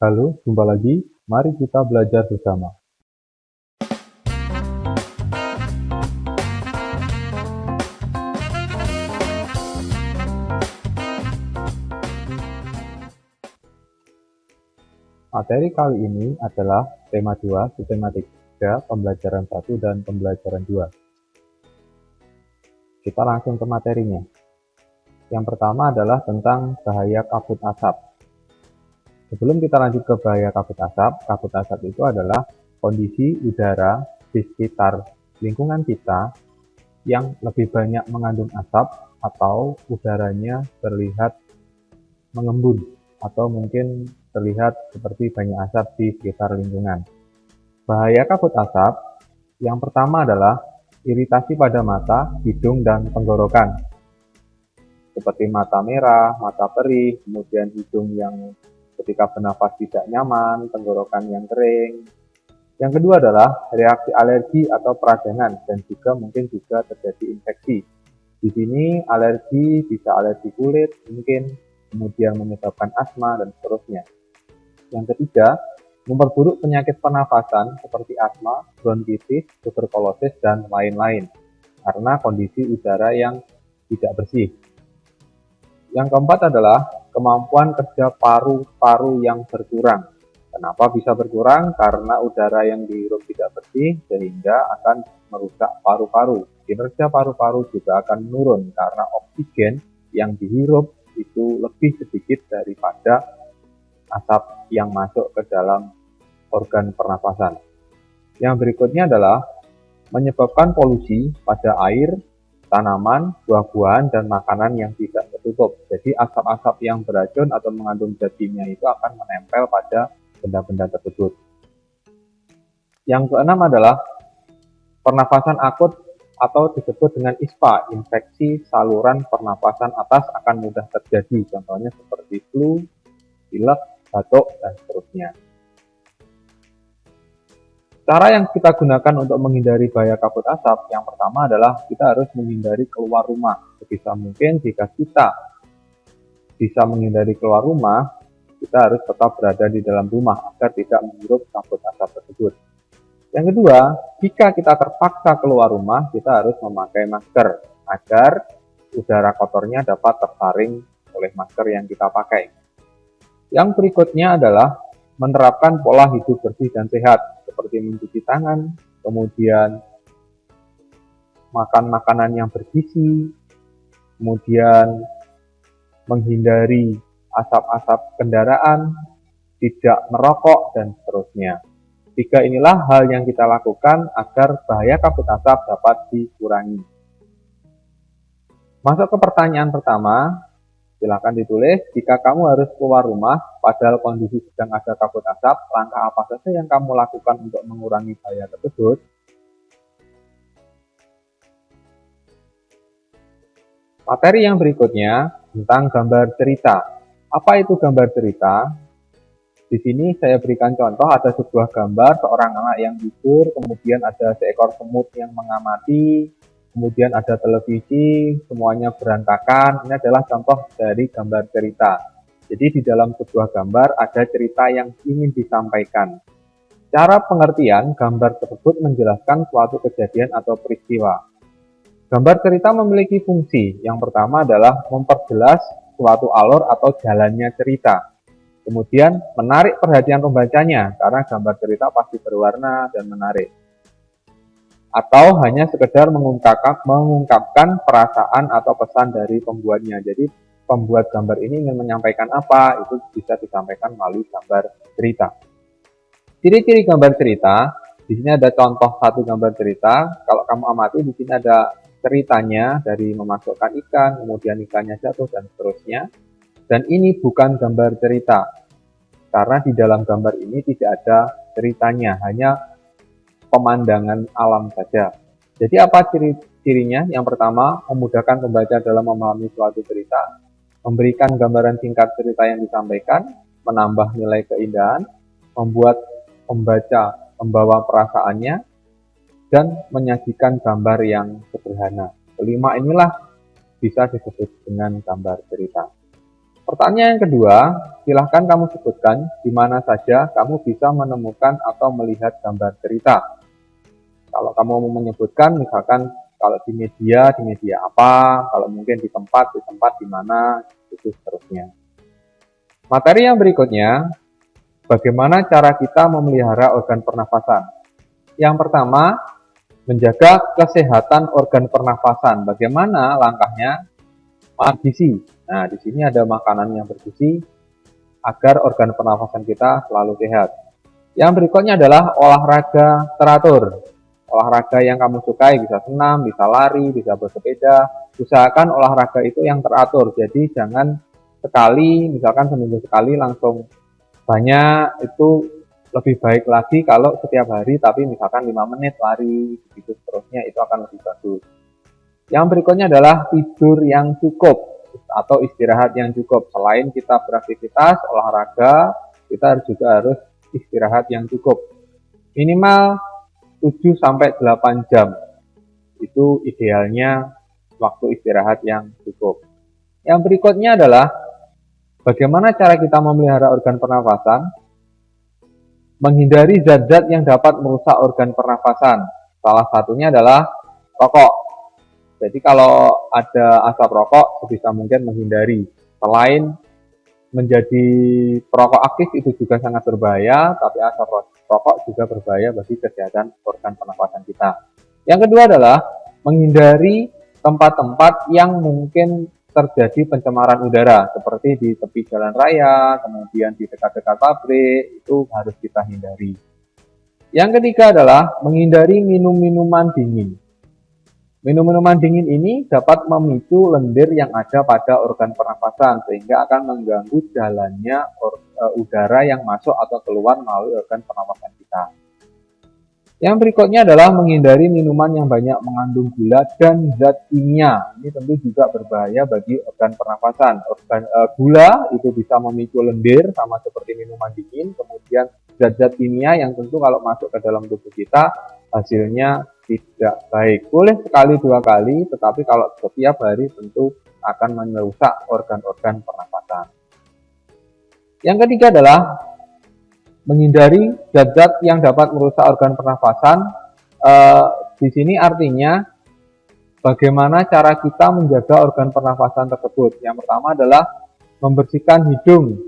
Halo, jumpa lagi. Mari kita belajar bersama. Materi kali ini adalah tema 2, sistematika pembelajaran 1 dan pembelajaran 2. Kita langsung ke materinya. Yang pertama adalah tentang bahaya kabut asap. Sebelum kita lanjut ke bahaya kabut asap itu adalah kondisi udara di sekitar lingkungan kita yang lebih banyak mengandung asap atau udaranya terlihat mengembun atau mungkin terlihat seperti banyak asap di sekitar lingkungan. Bahaya kabut asap yang pertama adalah iritasi pada mata, hidung, dan tenggorokan. Seperti mata merah, mata perih, kemudian hidung yang ketika bernafas tidak nyaman, tenggorokan yang kering. Yang kedua adalah reaksi alergi atau peradangan dan juga mungkin juga terjadi infeksi. Di sini alergi bisa alergi kulit, mungkin kemudian menyebabkan asma dan seterusnya. Yang ketiga, memperburuk penyakit pernafasan seperti asma, bronkitis, tuberkulosis, dan lain-lain karena kondisi udara yang tidak bersih. Yang keempat adalah kemampuan kerja paru-paru yang berkurang. Kenapa bisa berkurang? Karena udara yang dihirup tidak bersih sehingga akan merusak paru-paru. Kinerja paru-paru juga akan menurun karena oksigen yang dihirup itu lebih sedikit daripada asap yang masuk ke dalam organ pernapasan. Yang berikutnya adalah menyebabkan polusi pada air, tanaman, buah-buahan, dan makanan yang tidak tertutup. Jadi asap-asap yang beracun atau mengandung zat kimia itu akan menempel pada benda-benda tersebut. Yang keenam adalah pernapasan akut atau disebut dengan ISPA, infeksi saluran pernapasan atas akan mudah terjadi. Contohnya seperti flu, pilek, batuk, dan seterusnya. Cara yang kita gunakan untuk menghindari bahaya kabut asap, yang pertama adalah kita harus menghindari keluar rumah. Sebisa mungkin jika kita bisa menghindari keluar rumah, kita harus tetap berada di dalam rumah agar tidak menghirup kabut asap tersebut. Yang kedua, jika kita terpaksa keluar rumah, kita harus memakai masker agar udara kotornya dapat tersaring oleh masker yang kita pakai. Yang berikutnya adalah menerapkan pola hidup bersih dan sehat, seperti mencuci tangan, kemudian makan makanan yang bergizi, kemudian menghindari asap-asap kendaraan, tidak merokok, dan seterusnya. Tiga inilah hal yang kita lakukan agar bahaya kabut asap dapat dikurangi. Masuk ke pertanyaan pertama, silakan ditulis, jika kamu harus keluar rumah padahal kondisi sedang ada kabut asap, langkah apa saja yang kamu lakukan untuk mengurangi bahaya tersebut? Materi yang berikutnya tentang gambar cerita. Apa itu gambar cerita? Di sini saya berikan contoh, ada sebuah gambar seorang anak yang tidur, kemudian ada seekor semut yang mengamati, kemudian ada televisi, semuanya berantakan. Ini adalah contoh dari gambar cerita. Jadi di dalam sebuah gambar ada cerita yang ingin disampaikan. Cara pengertian, gambar tersebut menjelaskan suatu kejadian atau peristiwa. Gambar cerita memiliki fungsi. Yang pertama adalah memperjelas suatu alur atau jalannya cerita. Kemudian menarik perhatian pembacanya karena gambar cerita pasti berwarna dan menarik. Atau hanya sekedar mengungkapkan perasaan atau pesan dari pembuatnya. Jadi pembuat gambar ini ingin menyampaikan apa, itu bisa disampaikan melalui gambar cerita. Ciri-ciri gambar cerita, di sini ada contoh satu gambar cerita. Kalau kamu amati, di sini ada ceritanya dari memasukkan ikan, kemudian ikannya jatuh dan seterusnya. Dan ini bukan gambar cerita, karena di dalam gambar ini tidak ada ceritanya, hanya pemandangan alam saja. Jadi apa ciri-cirinya? Yang pertama, memudahkan pembaca dalam memahami suatu cerita, memberikan gambaran singkat cerita yang disampaikan, menambah nilai keindahan, membuat pembaca membawa perasaannya, dan menyajikan gambar yang sederhana. Kelima inilah bisa disebut dengan gambar cerita. Pertanyaan yang kedua, silahkan kamu sebutkan di mana saja kamu bisa menemukan atau melihat gambar cerita. Kalau kamu mau menyebutkan, misalkan kalau di media apa, kalau mungkin di tempat di mana, itu seterusnya. Materi yang berikutnya, bagaimana cara kita memelihara organ pernafasan? Yang pertama, menjaga kesehatan organ pernafasan. Bagaimana langkahnya? Makan gizi. Nah, di sini ada makanan yang bergizi agar organ pernafasan kita selalu sehat. Yang berikutnya adalah olahraga teratur. Olahraga yang kamu sukai, bisa senam, bisa lari, bisa bersepeda. Usahakan olahraga itu yang teratur. Jadi jangan sekali, misalkan seminggu sekali langsung banyak, itu lebih baik lagi kalau setiap hari tapi misalkan 5 menit lari, begitu seterusnya, itu akan lebih bagus. Yang berikutnya adalah tidur yang cukup atau istirahat yang cukup. Selain kita beraktivitas, olahraga, kita juga harus istirahat yang cukup. Minimal 7-8 jam. Itu idealnya waktu istirahat yang cukup. Yang berikutnya adalah bagaimana cara kita memelihara organ pernafasan? Menghindari zat-zat yang dapat merusak organ pernafasan. Salah satunya adalah rokok. Jadi kalau ada asap rokok, sebisa mungkin menghindari. Selain menjadi perokok aktif itu juga sangat berbahaya, tapi asap rokok juga berbahaya bagi kesehatan organ pernafasan kita. Yang kedua adalah menghindari tempat-tempat yang mungkin terjadi pencemaran udara, seperti di tepi jalan raya, kemudian di dekat-dekat pabrik, itu harus kita hindari. Yang ketiga adalah menghindari minum-minuman dingin. Minum-minuman dingin ini dapat memicu lendir yang ada pada organ pernafasan sehingga akan mengganggu jalannya udara yang masuk atau keluar melalui organ pernafasan kita. Yang berikutnya adalah menghindari minuman yang banyak mengandung gula dan zat kimia. Ini tentu juga berbahaya bagi organ pernafasan. Gula itu bisa memicu lendir sama seperti minuman dingin, kemudian zat-zat kimia yang tentu kalau masuk ke dalam tubuh kita hasilnya tidak baik. Boleh sekali dua kali, tetapi kalau setiap hari tentu akan merusak organ-organ pernafasan. Yang ketiga adalah menghindari zat-zat yang dapat merusak organ pernafasan. Di sini artinya bagaimana cara kita menjaga organ pernafasan tersebut. Yang pertama adalah membersihkan hidung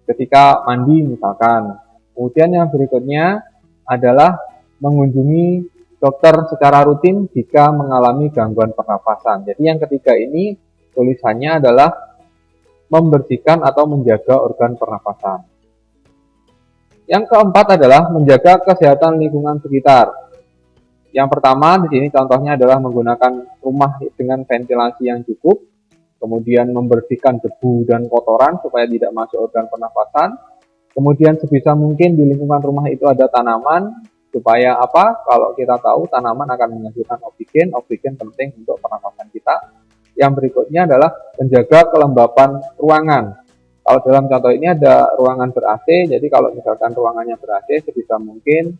ketika mandi misalkan. Kemudian yang berikutnya adalah mengunjungi dokter secara rutin jika mengalami gangguan pernafasan. Jadi yang ketiga ini tulisannya adalah membersihkan atau menjaga organ pernafasan. Yang keempat adalah menjaga kesehatan lingkungan sekitar. Yang pertama di sini contohnya adalah menggunakan rumah dengan ventilasi yang cukup, kemudian membersihkan debu dan kotoran supaya tidak masuk organ pernafasan. Kemudian sebisa mungkin di lingkungan rumah itu ada tanaman, supaya apa? Kalau kita tahu tanaman akan menghasilkan oksigen penting untuk pernafasan kita. Yang berikutnya adalah menjaga kelembapan ruangan. Kalau dalam contoh ini ada ruangan ber-AC, jadi kalau misalkan ruangannya ber-AC, sebisa mungkin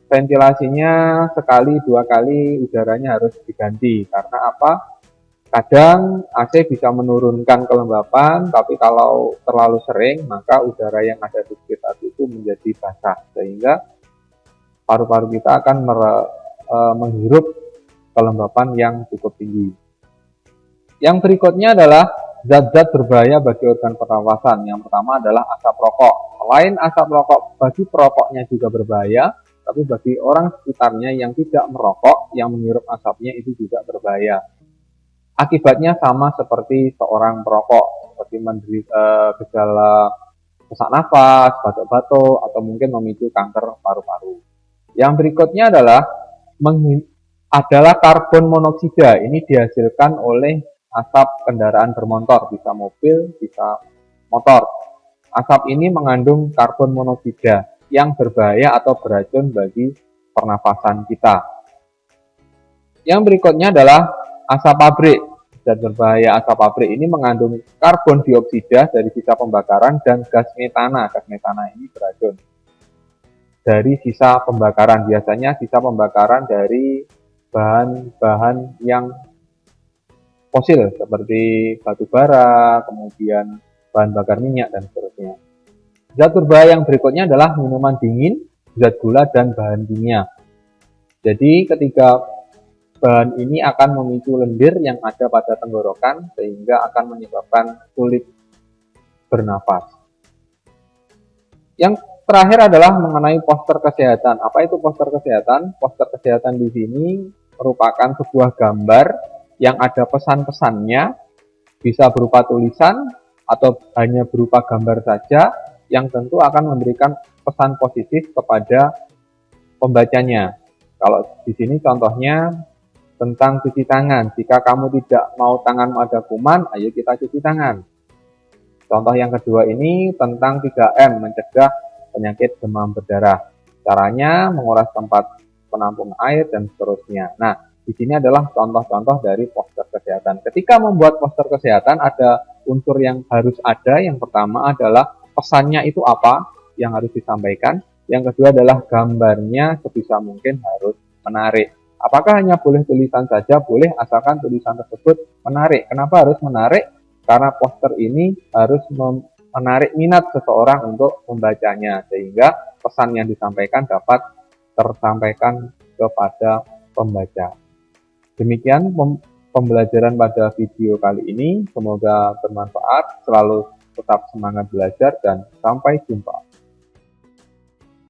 ventilasinya sekali, dua kali udaranya harus diganti. Karena apa? Kadang AC bisa menurunkan kelembapan, tapi kalau terlalu sering, maka udara yang ada di sekitar itu menjadi basah. Sehingga paru-paru kita akan menghirup kelembapan yang cukup tinggi. Yang berikutnya adalah zat-zat berbahaya bagi organ pernafasan. Yang pertama adalah asap rokok. Selain asap rokok, bagi perokoknya juga berbahaya, tapi bagi orang sekitarnya yang tidak merokok, yang menghirup asapnya itu juga berbahaya. Akibatnya sama seperti seorang perokok, seperti menderita gejala sesak nafas, batuk-batuk, atau mungkin memicu kanker paru-paru. Yang berikutnya adalah karbon monoksida. Ini dihasilkan oleh asap kendaraan bermotor, bisa mobil, bisa motor. Asap ini mengandung karbon monoksida yang berbahaya atau beracun bagi pernafasan kita. Yang berikutnya adalah asap pabrik. Zat berbahaya asap pabrik ini mengandung karbon dioksida dari sisa pembakaran dan gas metana. Gas metana ini beracun dari sisa pembakaran. Biasanya sisa pembakaran dari bahan-bahan yang fosil seperti batu bara, kemudian bahan bakar minyak, dan seterusnya. Zat berbahaya yang berikutnya adalah minuman dingin, zat gula, dan bahan kimia. Jadi ketika bahan ini akan memicu lendir yang ada pada tenggorokan sehingga akan menyebabkan sulit bernafas. Yang terakhir adalah mengenai poster kesehatan. Apa itu poster kesehatan? Poster kesehatan di sini merupakan sebuah gambar yang ada pesan-pesannya, bisa berupa tulisan atau hanya berupa gambar saja, yang tentu akan memberikan pesan positif kepada pembacanya. Kalau di sini contohnya tentang cuci tangan. Jika kamu tidak mau tanganmu ada kuman, ayo kita cuci tangan. Contoh yang kedua ini tentang 3M, mencegah penyakit demam berdarah. Caranya menguras tempat penampung air dan seterusnya. Nah, di sini adalah contoh-contoh dari poster kesehatan. Ketika membuat poster kesehatan ada unsur yang harus ada. Yang pertama adalah pesannya itu apa yang harus disampaikan. Yang kedua adalah gambarnya sebisa mungkin harus menarik. Apakah hanya boleh tulisan saja? Boleh, asalkan tulisan tersebut menarik. Kenapa harus menarik? Karena poster ini harus menarik minat seseorang untuk membacanya, sehingga pesan yang disampaikan dapat tersampaikan kepada pembaca. Demikian pembelajaran pada video kali ini. Semoga bermanfaat, selalu tetap semangat belajar, dan sampai jumpa.